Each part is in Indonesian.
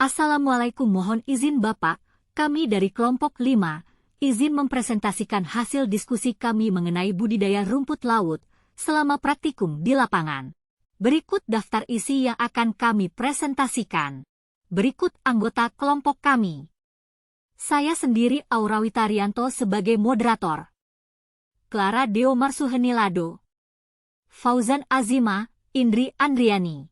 Assalamualaikum, mohon izin Bapak, kami dari kelompok 5, izin mempresentasikan hasil diskusi kami mengenai budidaya rumput laut selama praktikum di lapangan. Berikut daftar isi yang akan kami presentasikan. Berikut anggota kelompok kami. Saya sendiri Aura Witarianto sebagai moderator. Clara Deomar Suhenilado. Fauzan Azima, Indri Andriani.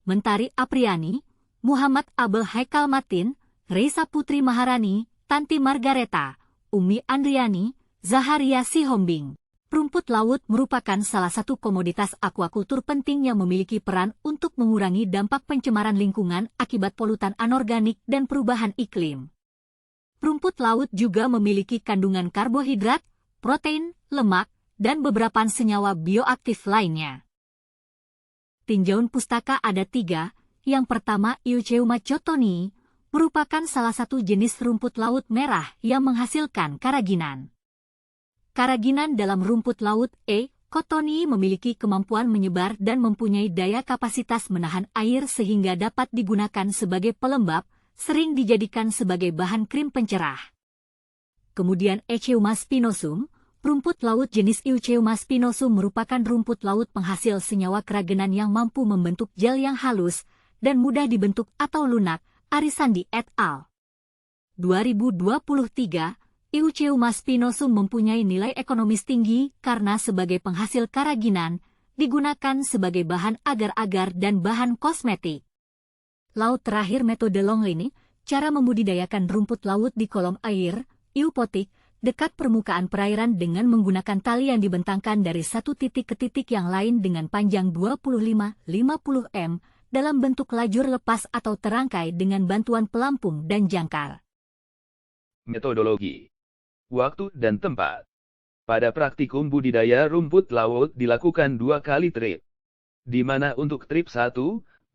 Mentari Apriani, Muhammad Abel Haikal Matin, Reisa Putri Maharani, Tanti Margareta, Umi Andriani, Zaharia Sihombing. Rumput laut merupakan salah satu komoditas akuakultur penting yang memiliki peran untuk mengurangi dampak pencemaran lingkungan akibat polutan anorganik dan perubahan iklim. Rumput laut juga memiliki kandungan karbohidrat, protein, lemak, dan beberapa senyawa bioaktif lainnya. Tinjauan pustaka ada 3. Yang pertama, Eucheuma cottoni, merupakan salah satu jenis rumput laut merah yang menghasilkan karaginan. Karaginan dalam rumput laut cottoni memiliki kemampuan menyebar dan mempunyai daya kapasitas menahan air sehingga dapat digunakan sebagai pelembab, sering dijadikan sebagai bahan krim pencerah. Kemudian Eucheuma spinosum, rumput laut jenis Eucheuma spinosum merupakan rumput laut penghasil senyawa keragenan yang mampu membentuk gel yang halus dan mudah dibentuk atau lunak, Arisandi et al. 2023, Eucheuma spinosum mempunyai nilai ekonomis tinggi karena sebagai penghasil karaginan, digunakan sebagai bahan agar-agar dan bahan kosmetik. Laut terakhir metode Longlini, cara membudidayakan rumput laut di kolom air, eupotik, dekat permukaan perairan dengan menggunakan tali yang dibentangkan dari satu titik ke titik yang lain dengan panjang 25-50 m, dalam bentuk lajur lepas atau terangkai dengan bantuan pelampung dan jangkar. Metodologi, waktu dan tempat. Pada praktikum budidaya rumput laut dilakukan 2 kali trip, di mana untuk trip 1,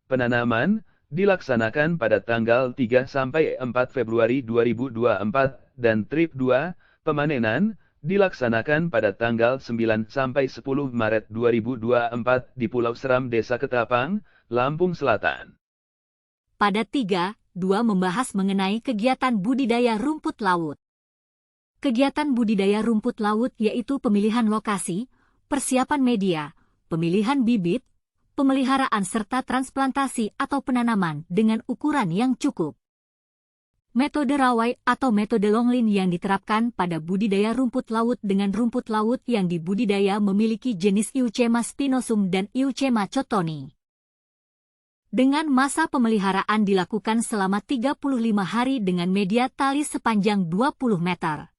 penanaman, dilaksanakan pada tanggal 3–4 Februari 2024, dan trip 2, pemanenan, dilaksanakan pada tanggal 9–10 Maret 2024 di Pulau Seram, Desa Ketapang, Lampung Selatan. Pada 3.2 membahas mengenai kegiatan budidaya rumput laut. Kegiatan budidaya rumput laut yaitu pemilihan lokasi, persiapan media, pemilihan bibit, pemeliharaan serta transplantasi atau penanaman dengan ukuran yang cukup. Metode Rawai atau metode Longlin yang diterapkan pada budidaya rumput laut dengan rumput laut yang dibudidaya memiliki jenis Eucheuma spinosum dan Eucheuma cottoni. Dengan masa pemeliharaan dilakukan selama 35 hari dengan media tali sepanjang 20 meter.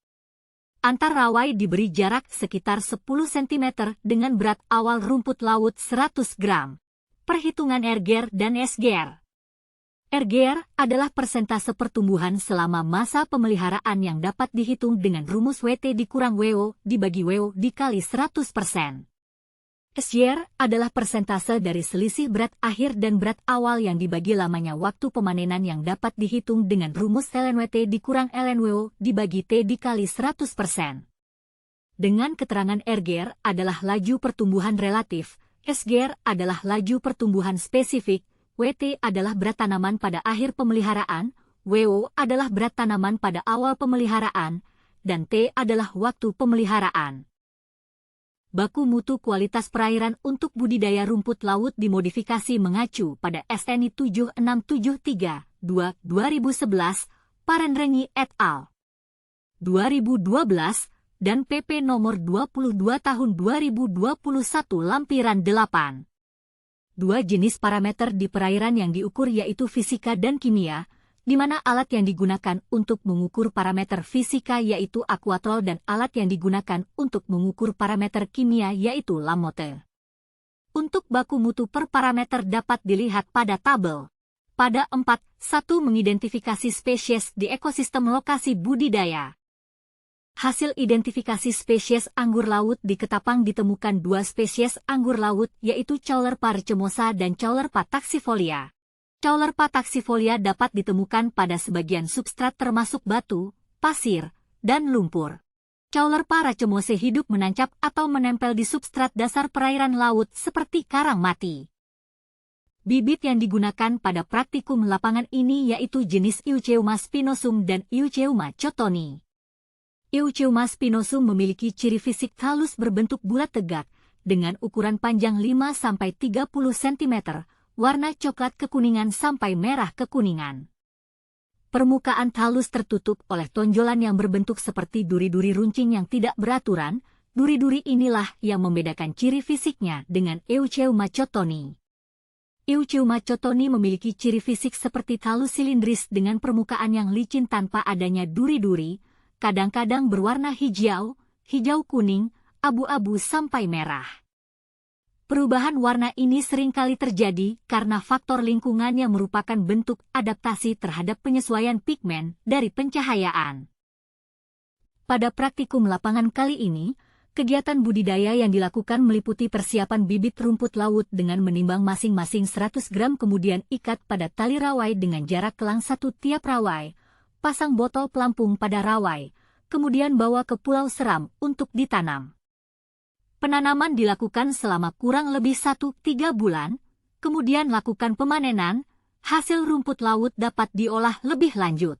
Antar rawai diberi jarak sekitar 10 cm dengan berat awal rumput laut 100 gram. Perhitungan RGR dan SGR. RGR adalah persentase pertumbuhan selama masa pemeliharaan yang dapat dihitung dengan rumus WT dikurang WO dibagi WO dikali 100%. SGR adalah persentase dari selisih berat akhir dan berat awal yang dibagi lamanya waktu pemanenan yang dapat dihitung dengan rumus ln WT dikurang ln WO dibagi T dikali 100%. Dengan keterangan RGR adalah laju pertumbuhan relatif, SGR adalah laju pertumbuhan spesifik, WT adalah berat tanaman pada akhir pemeliharaan, WO adalah berat tanaman pada awal pemeliharaan, dan T adalah waktu pemeliharaan. Baku mutu kualitas perairan untuk budidaya rumput laut dimodifikasi mengacu pada SNI 7673-2011, Parenrenyi et al. 2012, dan PP nomor 22 tahun 2021 lampiran 8. 2 jenis parameter di perairan yang diukur yaitu fisika dan kimia, di mana alat yang digunakan untuk mengukur parameter fisika yaitu aquatrol dan alat yang digunakan untuk mengukur parameter kimia yaitu lamote. Untuk baku mutu per parameter dapat dilihat pada tabel. Pada 4.1 mengidentifikasi spesies di ekosistem lokasi budidaya. Hasil identifikasi spesies anggur laut di Ketapang ditemukan 2 spesies anggur laut yaitu Caulerpa racemosa dan Caulerpa taxifolia. Caulerpa taxifolia dapat ditemukan pada sebagian substrat termasuk batu, pasir, dan lumpur. Caulerpa racemose hidup menancap atau menempel di substrat dasar perairan laut seperti karang mati. Bibit yang digunakan pada praktikum lapangan ini yaitu jenis Eucheuma spinosum dan Eucheuma cottoni. Eucheuma spinosum memiliki ciri fisik halus berbentuk bulat tegak, dengan ukuran panjang 5–30 cm, warna coklat kekuningan sampai merah kekuningan. Permukaan halus tertutup oleh tonjolan yang berbentuk seperti duri-duri runcing yang tidak beraturan. Duri-duri inilah yang membedakan ciri fisiknya dengan Eucheuma cottoni. Eucheuma cottoni memiliki ciri fisik seperti talus silindris dengan permukaan yang licin tanpa adanya duri-duri, kadang-kadang berwarna hijau, hijau kuning, abu-abu sampai merah. Perubahan warna ini seringkali terjadi karena faktor lingkungan yang merupakan bentuk adaptasi terhadap penyesuaian pigmen dari pencahayaan. Pada praktikum lapangan kali ini, kegiatan budidaya yang dilakukan meliputi persiapan bibit rumput laut dengan menimbang masing-masing 100 gram kemudian ikat pada tali rawai dengan jarak kelang 1 tiap rawai, pasang botol pelampung pada rawai, kemudian bawa ke Pulau Seram untuk ditanam. Penanaman dilakukan selama kurang lebih 1–3 bulan, kemudian lakukan pemanenan, hasil rumput laut dapat diolah lebih lanjut.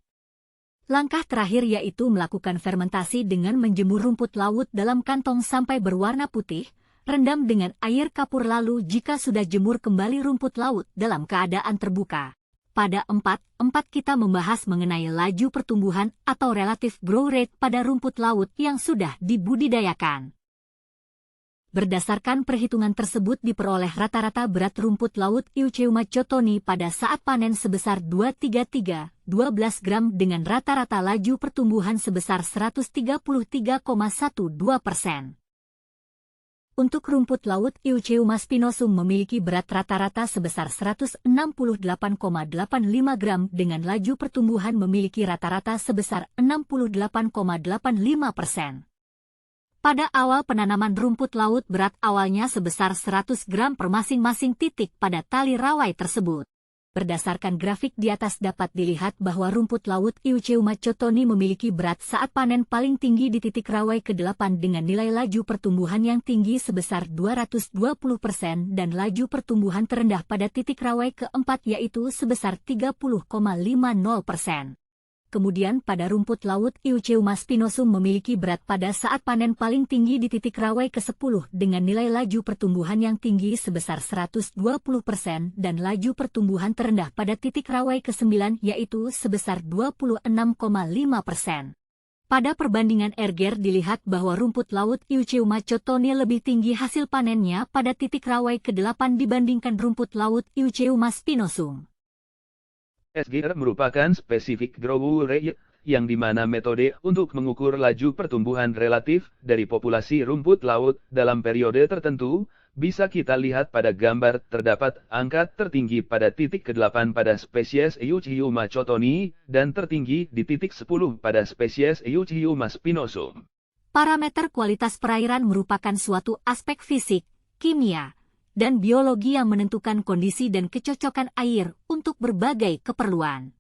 Langkah terakhir yaitu melakukan fermentasi dengan menjemur rumput laut dalam kantong sampai berwarna putih, rendam dengan air kapur lalu jika sudah jemur kembali rumput laut dalam keadaan terbuka. Pada 4 kita membahas mengenai laju pertumbuhan atau relative growth rate pada rumput laut yang sudah dibudidayakan. Berdasarkan perhitungan tersebut diperoleh rata-rata berat rumput laut Eucheuma cottoni pada saat panen sebesar 233,12 gram dengan rata-rata laju pertumbuhan sebesar 133,12%. Untuk rumput laut Eucheuma spinosum memiliki berat rata-rata sebesar 168,85 gram dengan laju pertumbuhan memiliki rata-rata sebesar 68,85%. Pada awal penanaman rumput laut berat awalnya sebesar 100 gram per masing-masing titik pada tali rawai tersebut. Berdasarkan grafik di atas dapat dilihat bahwa rumput laut Eucheuma cottoni memiliki berat saat panen paling tinggi di titik rawai ke-8 dengan nilai laju pertumbuhan yang tinggi sebesar 220% dan laju pertumbuhan terendah pada titik rawai ke-4 yaitu sebesar 30,50%. Kemudian pada rumput laut Eucheuma spinosum memiliki berat pada saat panen paling tinggi di titik rawai ke-10 dengan nilai laju pertumbuhan yang tinggi sebesar 120% dan laju pertumbuhan terendah pada titik rawai ke-9 yaitu sebesar 26,5%. Pada perbandingan Erger dilihat bahwa rumput laut Eucheuma cottoni lebih tinggi hasil panennya pada titik rawai ke-8 dibandingkan rumput laut Eucheuma spinosum. SGR merupakan Specific Growth Rate, yang dimana metode untuk mengukur laju pertumbuhan relatif dari populasi rumput laut dalam periode tertentu, bisa kita lihat pada gambar terdapat angka tertinggi pada titik ke-8 pada spesies Eucheuma cottoni dan tertinggi di titik 10 pada spesies Eucheuma spinosum. Parameter kualitas perairan merupakan suatu aspek fisik, kimia, dan biologi yang menentukan kondisi dan kecocokan air untuk berbagai keperluan.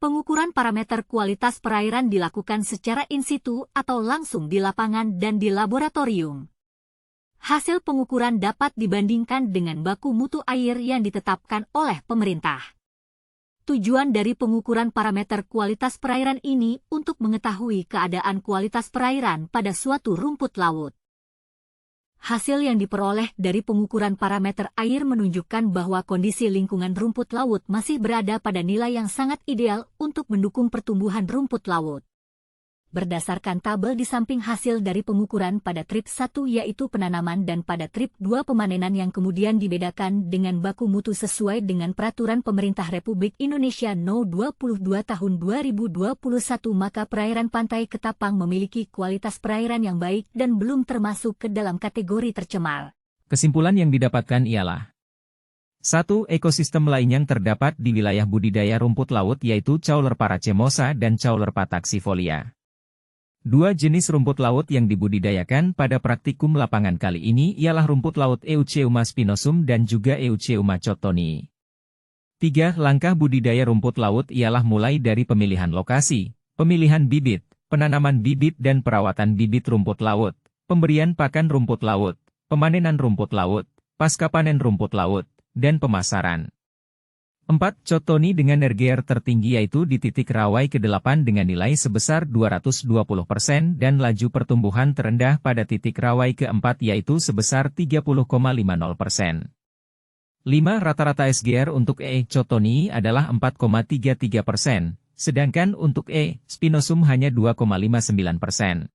Pengukuran parameter kualitas perairan dilakukan secara in situ atau langsung di lapangan dan di laboratorium. Hasil pengukuran dapat dibandingkan dengan baku mutu air yang ditetapkan oleh pemerintah. Tujuan dari pengukuran parameter kualitas perairan ini untuk mengetahui keadaan kualitas perairan pada suatu rumput laut. Hasil yang diperoleh dari pengukuran parameter air menunjukkan bahwa kondisi lingkungan rumput laut masih berada pada nilai yang sangat ideal untuk mendukung pertumbuhan rumput laut. Berdasarkan tabel di samping hasil dari pengukuran pada trip 1 yaitu penanaman dan pada trip 2 pemanenan yang kemudian dibedakan dengan baku mutu sesuai dengan Peraturan Pemerintah Republik Indonesia No. 22 Tahun 2021 maka perairan pantai Ketapang memiliki kualitas perairan yang baik dan belum termasuk ke dalam kategori tercemar. Kesimpulan yang didapatkan ialah 1. Ekosistem lain yang terdapat di wilayah budidaya rumput laut yaitu Chauler paracemosa dan Chauler pataxifolia. 2 jenis rumput laut yang dibudidayakan pada praktikum lapangan kali ini ialah rumput laut Eucheuma spinosum dan juga Eucheuma cottoni. 3. Langkah budidaya rumput laut ialah mulai dari pemilihan lokasi, pemilihan bibit, penanaman bibit dan perawatan bibit rumput laut, pemberian pakan rumput laut, pemanenan rumput laut, pasca panen rumput laut, dan pemasaran. 4. Cotoni dengan RGR tertinggi yaitu di titik rawai ke-8 dengan nilai sebesar 220% dan laju pertumbuhan terendah pada titik rawai ke-4 yaitu sebesar 30,50%. 5. Rata-rata SGR untuk E. Cotoni adalah 4,33%, sedangkan untuk E. Spinosum hanya 2,59%.